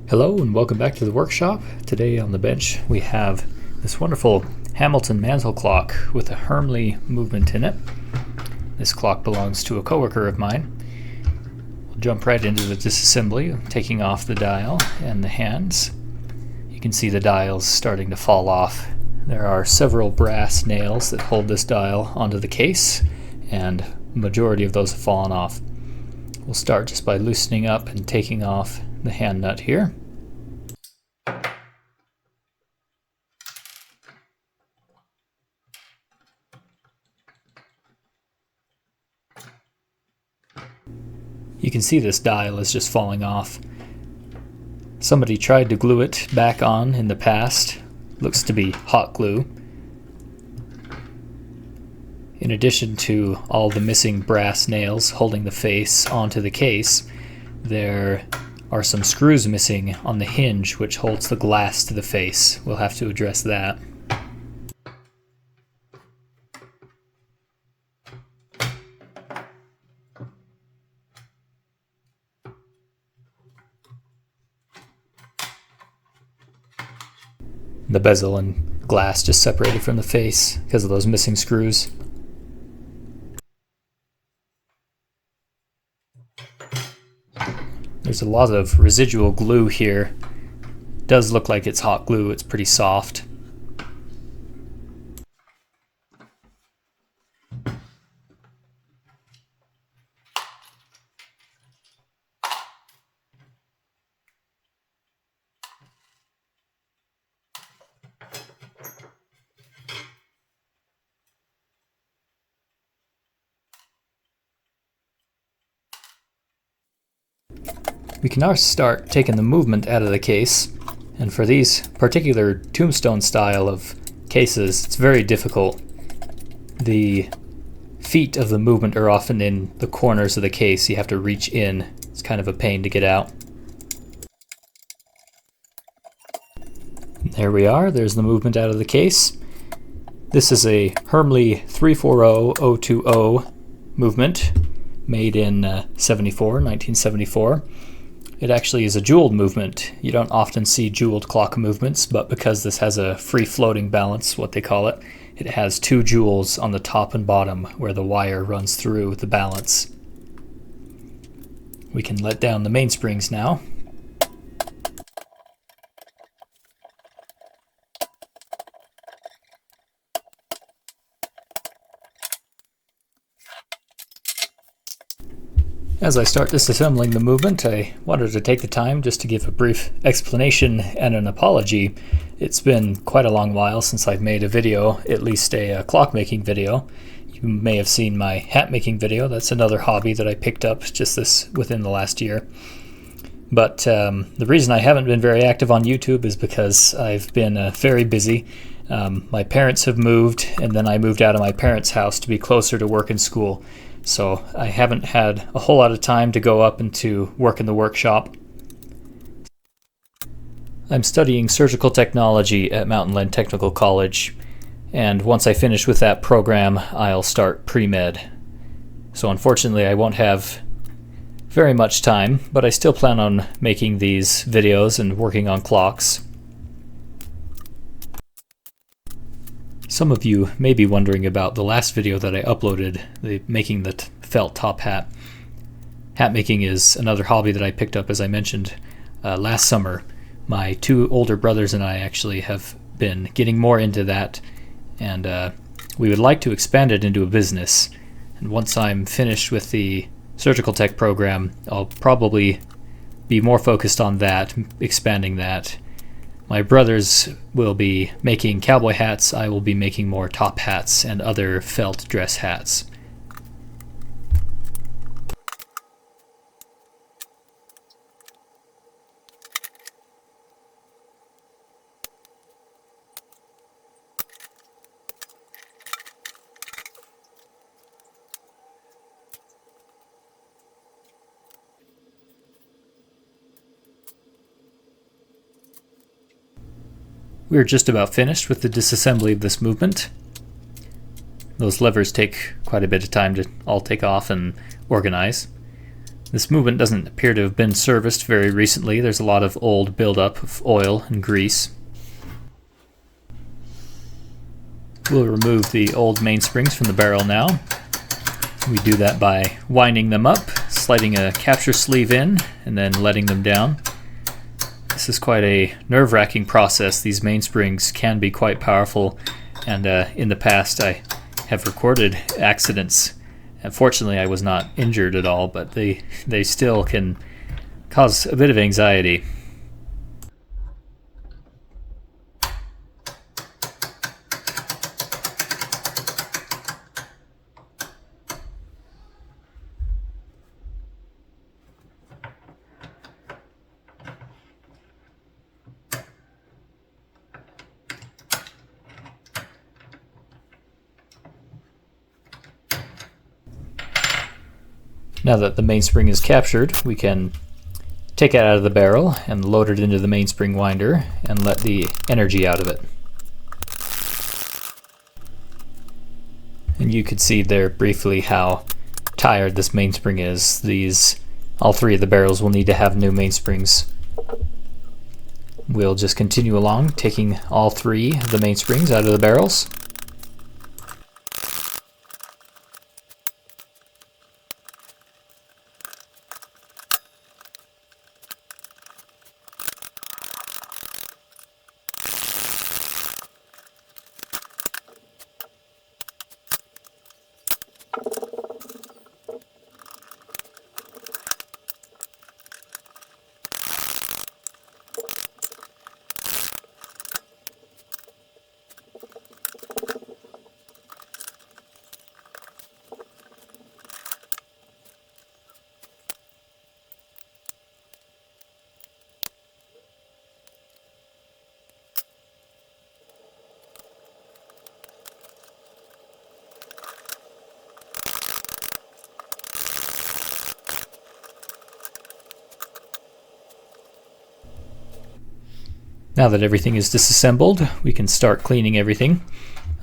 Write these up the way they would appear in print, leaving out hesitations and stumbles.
Hello and welcome back to the workshop. Today on the bench we have this wonderful Hamilton mantel clock with a Hermle movement in it. This clock belongs to a coworker of mine. We'll jump right into the disassembly, taking off the dial and the hands. You can see the dials starting to fall off. There are several brass nails that hold this dial onto the case, and the majority of those have fallen off. We'll start just by loosening up and taking off the hand nut here. You can see this dial is just falling off. Somebody tried to glue it back on in the past. Looks to be hot glue. In addition to all the missing brass nails holding the face onto the case, there are some screws missing on the hinge which holds the glass to the face. We'll have to address that. The bezel and glass just separated from the face because of those missing screws. There's a lot of residual glue here. It does look like it's hot glue, it's pretty soft. We can now start taking the movement out of the case, and for these particular tombstone style of cases, it's very difficult. The feet of the movement are often in the corners of the case. You have to reach in. It's kind of a pain to get out. There we are. There's the movement out of the case. This is a Hermle 340020 movement made in 1974. It actually is a jeweled movement. You don't often see jeweled clock movements, but because this has a free floating balance, what they call it, it has two jewels on the top and bottom where the wire runs through the balance. We can let down the mainsprings now. As I start disassembling the movement, I wanted to take the time just to give a brief explanation and an apology. It's been quite a long while since I've made a video, at least a clock making video. You may have seen my hat making video. That's another hobby that I picked up just within the last year. But the reason I haven't been very active on YouTube is because I've been very busy. My parents have moved, and then I moved out of my parents' house to be closer to work and school. So I haven't had a whole lot of time to go up and to work in the workshop. I'm studying surgical technology at Mountainland Technical College, and once I finish with that program, I'll start pre-med. So unfortunately I won't have very much time, but I still plan on making these videos and working on clocks. Some of you may be wondering about the last video that I uploaded, making the felt top hat. Hat making is another hobby that I picked up, as I mentioned, last summer. My two older brothers and I actually have been getting more into that, and we would like to expand it into a business. And once I'm finished with the surgical tech program, I'll probably be more focused on that, expanding that. My brothers will be making cowboy hats. I will be making more top hats and other felt dress hats. We're just about finished with the disassembly of this movement. Those levers take quite a bit of time to all take off and organize. This movement doesn't appear to have been serviced very recently. There's a lot of old buildup of oil and grease. We'll remove the old mainsprings from the barrel now. We do that by winding them up, sliding a capture sleeve in, and then letting them down. This is quite a nerve-wracking process. These mainsprings can be quite powerful, and in the past I have recorded accidents. Fortunately, I was not injured at all, but they still can cause a bit of anxiety. Now that the mainspring is captured, we can take it out of the barrel and load it into the mainspring winder and let the energy out of it. And you could see there briefly how tired this mainspring is. All three of the barrels will need to have new mainsprings. We'll just continue along, taking all three of the mainsprings out of the barrels. Now that everything is disassembled, we can start cleaning everything.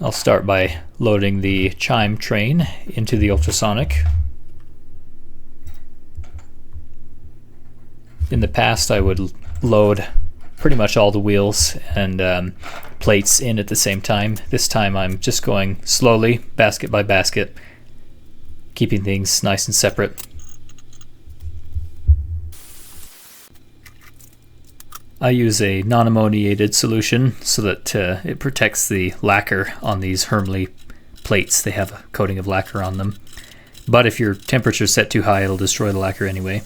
I'll start by loading the chime train into the ultrasonic. In the past, I would load pretty much all the wheels and plates in at the same time. This time I'm just going slowly, basket by basket, keeping things nice and separate. I use a non-ammoniated solution so that it protects the lacquer on these Hermle plates. They have a coating of lacquer on them. But if your temperature is set too high, it'll destroy the lacquer anyway.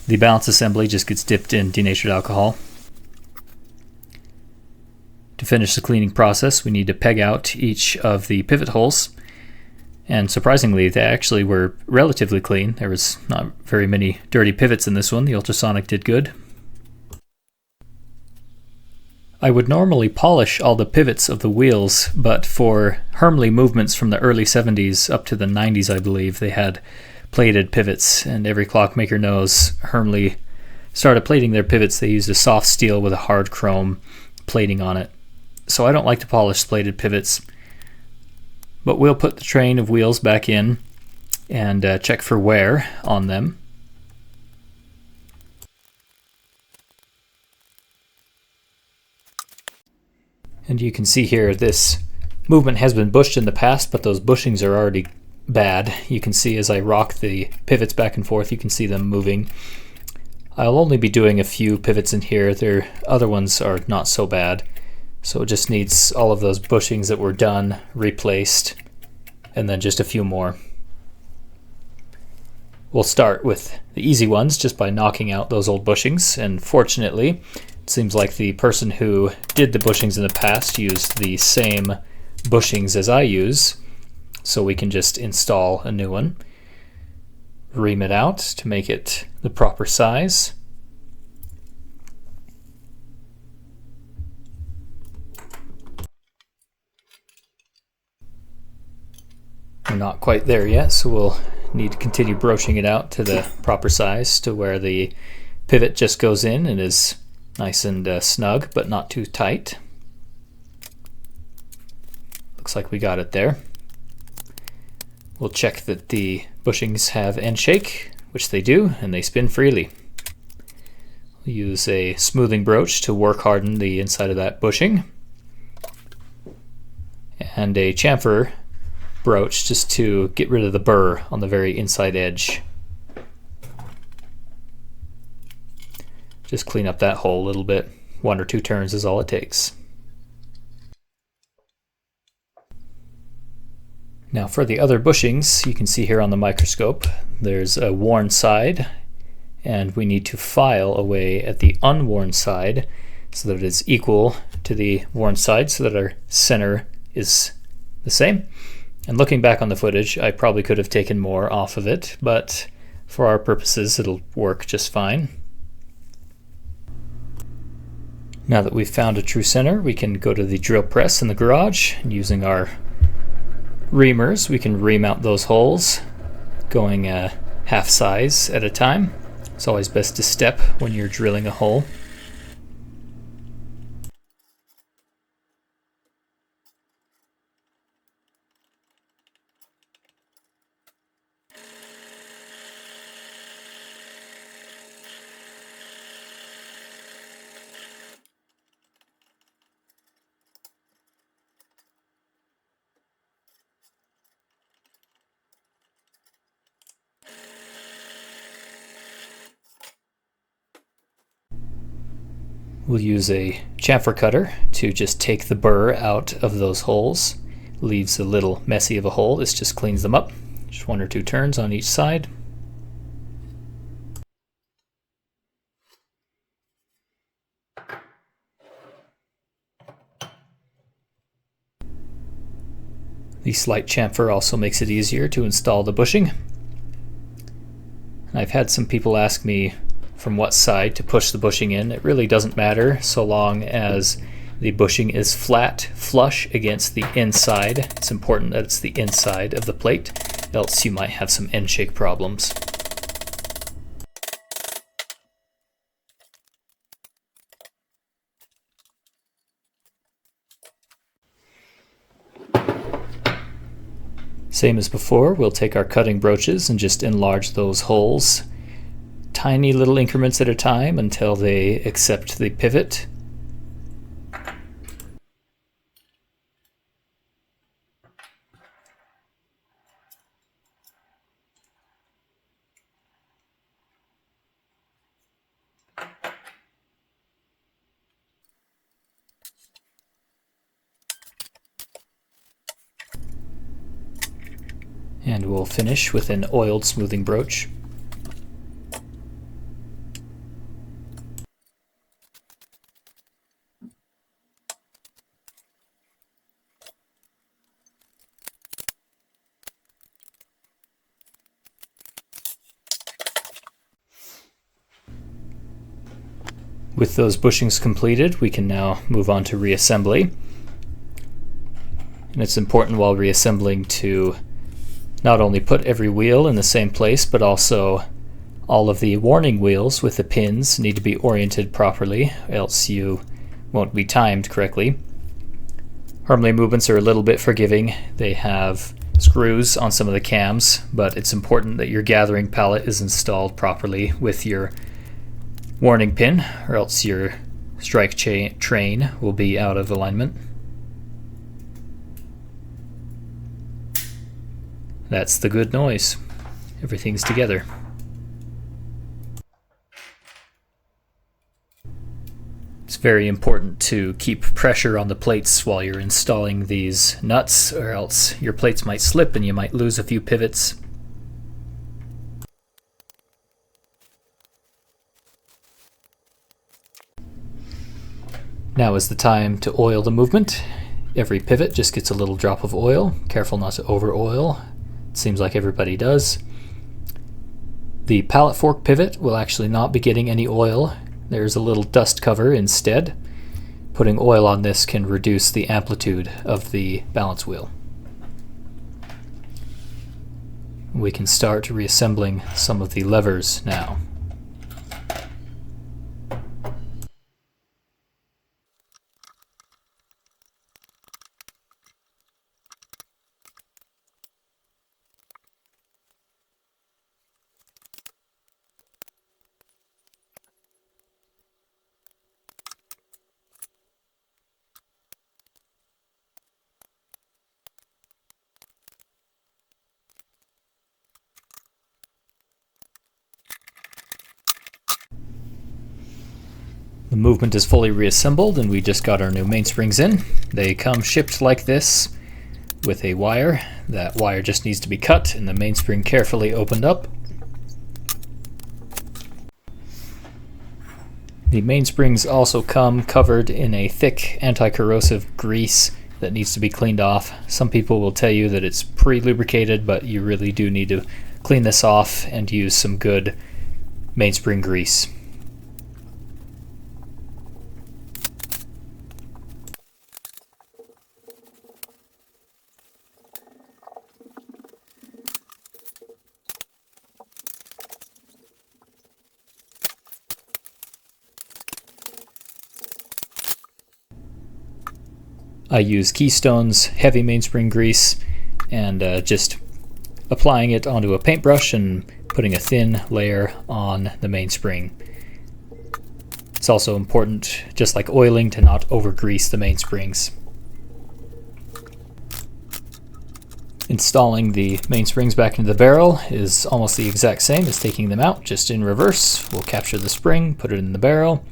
The balance assembly just gets dipped in denatured alcohol. To finish the cleaning process, we need to peg out each of the pivot holes. And surprisingly, they actually were relatively clean. There was not very many dirty pivots in this one. The ultrasonic did good. I would normally polish all the pivots of the wheels, but for Hermle movements from the early 70s up to the 90s, I believe, they had plated pivots, and every clockmaker knows Hermle started plating their pivots. They used a soft steel with a hard chrome plating on it. So I don't like to polish plated pivots, but we'll put the train of wheels back in and check for wear on them. And you can see here this movement has been bushed in the past, but those bushings are already bad. You can see as I rock the pivots back and forth, you can see them moving. I'll only be doing a few pivots in here. Their other ones are not so bad. So it just needs all of those bushings that were done replaced, and then just a few more. We'll start with the easy ones just by knocking out those old bushings, and fortunately it seems like the person who did the bushings in the past used the same bushings as I use, so we can just install a new one. Ream it out to make it the proper size. We're not quite there yet, so we'll need to continue broaching it out to the proper size to where the pivot just goes in and is nice and snug, but not too tight. Looks like we got it there. We'll check that the bushings have end shake. which they do, and they spin freely. We'll use a smoothing broach to work harden the inside of that bushing, and a chamfer broach just to get rid of the burr on the very inside edge. Just clean up that hole a little bit. 1 or 2 turns is all it takes. Now for the other bushings, you can see here on the microscope, there's a worn side, and we need to file away at the unworn side so that it is equal to the worn side, so that our center is the same. And looking back on the footage, I probably could have taken more off of it, but for our purposes it'll work just fine. Now that we've found a true center, we can go to the drill press in the garage, and using our reamers we can remount those holes, going half size at a time. It's always best to step when you're drilling a hole. We'll use a chamfer cutter to just take the burr out of those holes. Leaves a little messy of a hole. This just cleans them up. Just 1 or 2 turns on each side. The slight chamfer also makes it easier to install the bushing. I've had some people ask me from what side to push the bushing in. It really doesn't matter so long as the bushing is flat, flush against the inside. It's important that it's the inside of the plate, else you might have some end shake problems. Same as before, we'll take our cutting broaches and just enlarge those holes tiny little increments at a time until they accept the pivot. And we'll finish with an oiled smoothing broach. With those bushings completed, we can now move on to reassembly. And it's important while reassembling to not only put every wheel in the same place, but also all of the warning wheels with the pins need to be oriented properly, else you won't be timed correctly. Hermle movements are a little bit forgiving. They have screws on some of the cams, but it's important that your gathering pallet is installed properly with your warning pin, or else your strike train will be out of alignment. That's the good noise. Everything's together. It's very important to keep pressure on the plates while you're installing these nuts, or else your plates might slip and you might lose a few pivots. Now is the time to oil the movement. Every pivot just gets a little drop of oil. Careful not to over oil. It seems like everybody does. The pallet fork pivot will actually not be getting any oil. There's a little dust cover instead. Putting oil on this can reduce the amplitude of the balance wheel. We can start reassembling some of the levers now. The movement is fully reassembled and we just got our new mainsprings in. They come shipped like this with a wire. That wire just needs to be cut and the mainspring carefully opened up. The mainsprings also come covered in a thick anti-corrosive grease that needs to be cleaned off. Some people will tell you that it's pre-lubricated, but you really do need to clean this off and use some good mainspring grease. I use Keystone's heavy mainspring grease and just applying it onto a paintbrush and putting a thin layer on the mainspring. It's also important, just like oiling, to not over-grease the mainsprings. Installing the mainsprings back into the barrel is almost the exact same as taking them out, just in reverse. We'll capture the spring, put it in the barrel,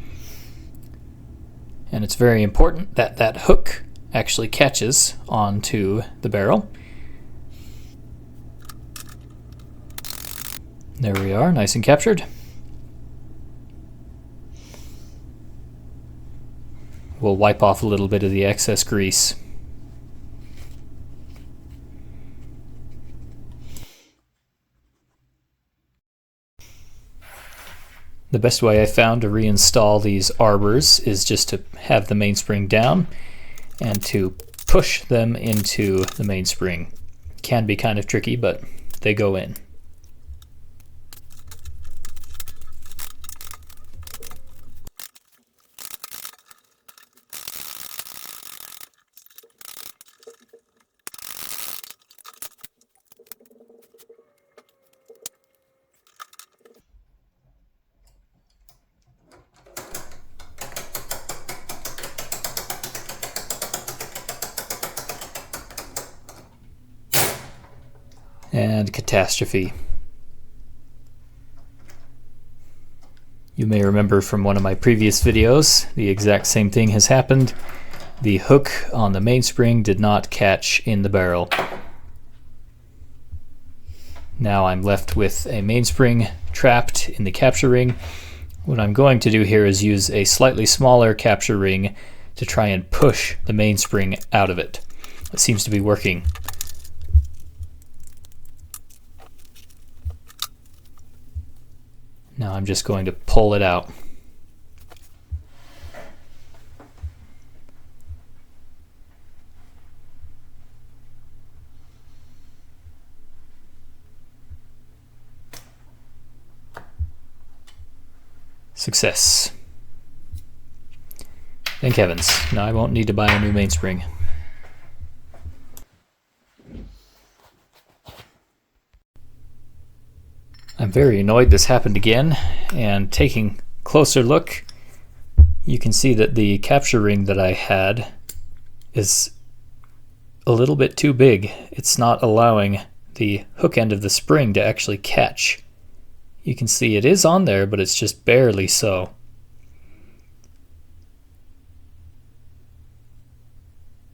and it's very important that that hook actually catches onto the barrel. There we are, nice and captured. We'll wipe off a little bit of the excess grease. The best way I found to reinstall these arbors is just to have the mainspring down and to push them into the mainspring. Can be kind of tricky, but they go in. And catastrophe. You may remember from one of my previous videos, the exact same thing has happened. The hook on the mainspring did not catch in the barrel. Now I'm left with a mainspring trapped in the capture ring. What I'm going to do here is use a slightly smaller capture ring to try and push the mainspring out of it. It seems to be working. Now I'm just going to pull it out. Success. Thank heavens. Now I won't need to buy a new mainspring. I'm very annoyed this happened again, and taking a closer look, you can see that the capture ring that I had is a little bit too big. It's not allowing the hook end of the spring to actually catch. You can see it is on there, but it's just barely so.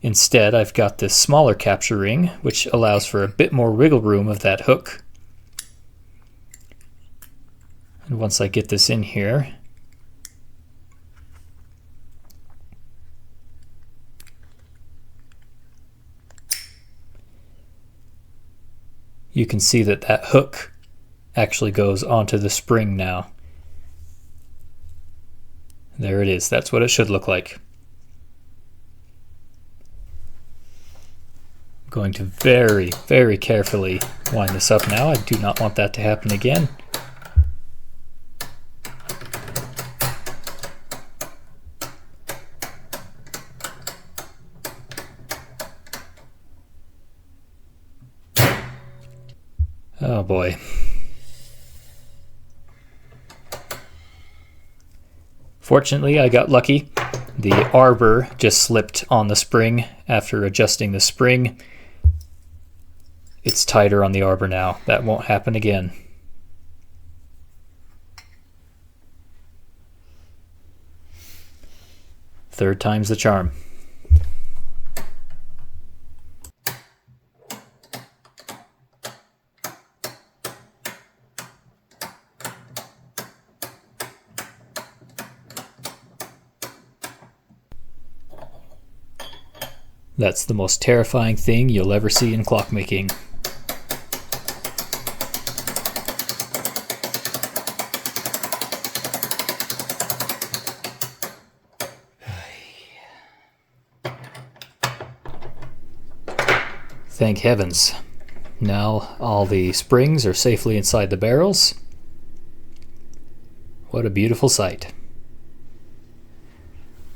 Instead, I've got this smaller capture ring, which allows for a bit more wiggle room of that hook. And once I get this in here, you can see that that hook actually goes onto the spring now. There it is. That's what it should look like. I'm going to very, very carefully wind this up now. I do not want that to happen again. Oh boy. Fortunately, I got lucky. The arbor just slipped on the spring after adjusting the spring. It's tighter on the arbor now. That won't happen again. Third time's the charm. That's the most terrifying thing you'll ever see in clockmaking. Thank heavens. Now all the springs are safely inside the barrels. What a beautiful sight.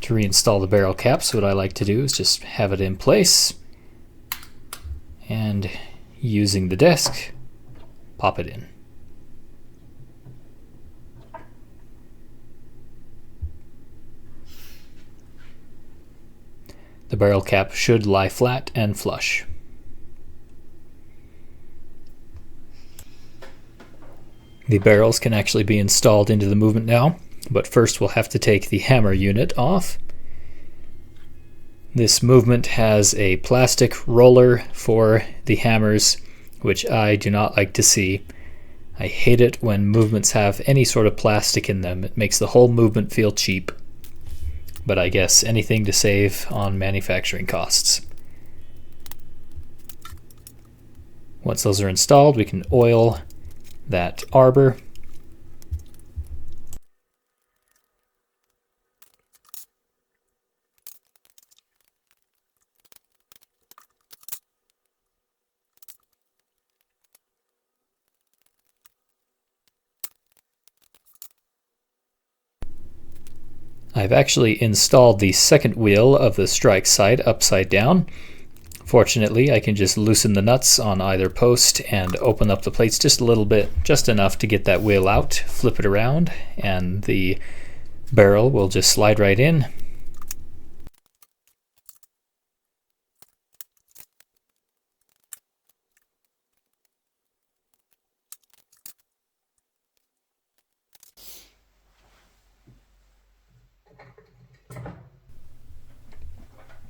To reinstall the barrel caps, what I like to do is just have it in place and using the desk, pop it in. The barrel cap should lie flat and flush. The barrels can actually be installed into the movement now, but first we'll have to take the hammer unit off. This movement has a plastic roller for the hammers, which I do not like to see. I hate it when movements have any sort of plastic in them. It makes the whole movement feel cheap. But I guess anything to save on manufacturing costs. Once those are installed, we can oil that arbor. I've actually installed the second wheel of the strike side upside down. Fortunately, I can just loosen the nuts on either post and open up the plates just a little bit, just enough to get that wheel out, flip it around, and the barrel will just slide right in.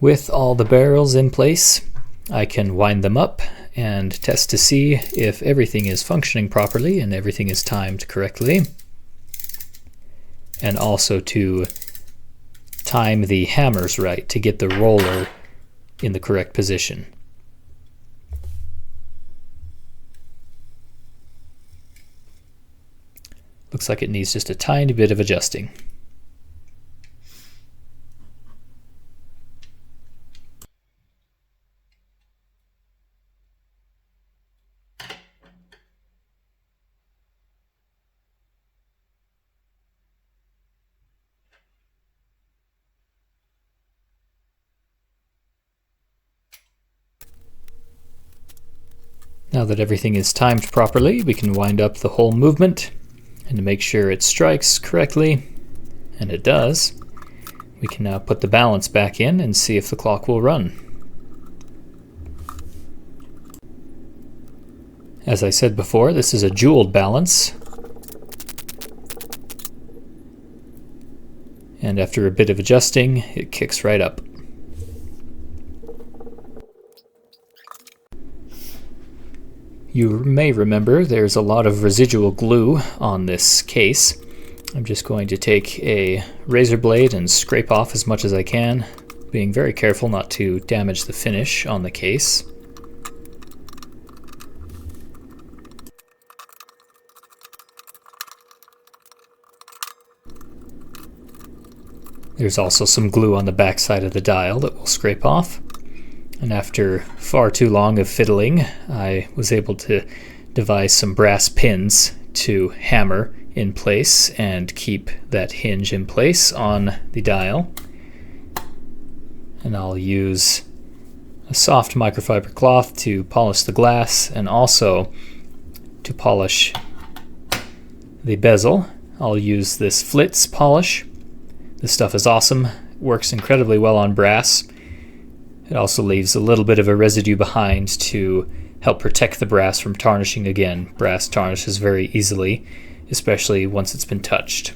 With all the barrels in place, I can wind them up and test to see if everything is functioning properly and everything is timed correctly. And also to time the hammers right to get the roller in the correct position. Looks like it needs just a tiny bit of adjusting. Now that everything is timed properly, we can wind up the whole movement, and to make sure it strikes correctly, and it does, we can now put the balance back in and see if the clock will run. As I said before, this is a jeweled balance, and after a bit of adjusting, it kicks right up. You may remember there's a lot of residual glue on this case. I'm just going to take a razor blade and scrape off as much as I can, being very careful not to damage the finish on the case. There's also some glue on the back side of the dial that we'll scrape off. And after far too long of fiddling, I was able to devise some brass pins to hammer in place and keep that hinge in place on the dial. And I'll use a soft microfiber cloth to polish the glass and also to polish the bezel. I'll use this Flitz polish. This stuff is awesome. It works incredibly well on brass. It also leaves a little bit of a residue behind to help protect the brass from tarnishing again. Brass tarnishes very easily, especially once it's been touched.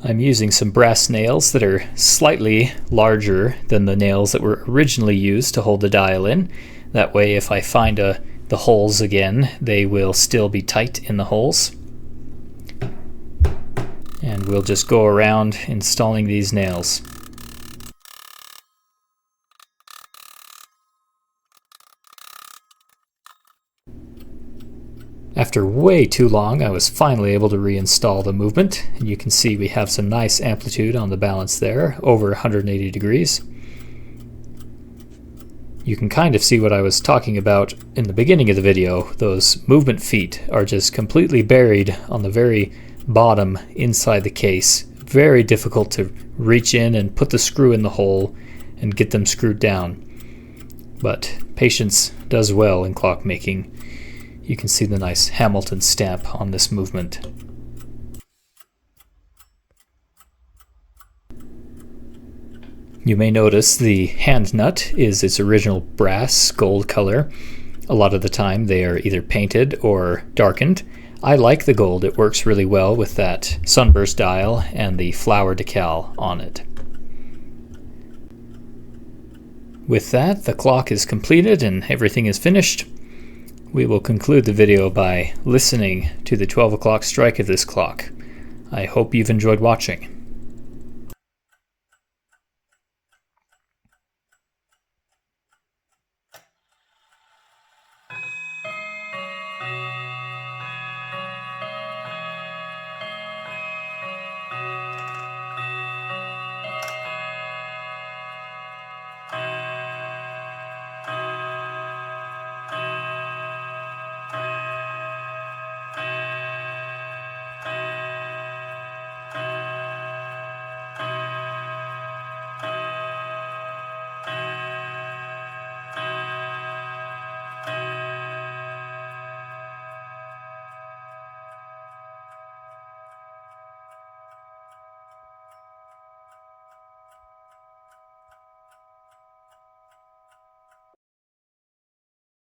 I'm using some brass nails that are slightly larger than the nails that were originally used to hold the dial in. That way, if I find the holes again, they will still be tight in the holes. And we'll just go around installing these nails. After way too long, I was finally able to reinstall the movement, and you can see we have some nice amplitude on the balance there, over 180 degrees. You can kind of see what I was talking about in the beginning of the video. Those movement feet are just completely buried on the very bottom inside the case. Very difficult to reach in and put the screw in the hole and get them screwed down. But patience does well in clockmaking. You can see the nice Hamilton stamp on this movement. You may notice the hand nut is its original brass gold color. A lot of the time they are either painted or darkened. I like the gold. It works really well with that sunburst dial and the flower decal on it. With that, the clock is completed and everything is finished. We will conclude the video by listening to the 12 o'clock strike of this clock. I hope you've enjoyed watching.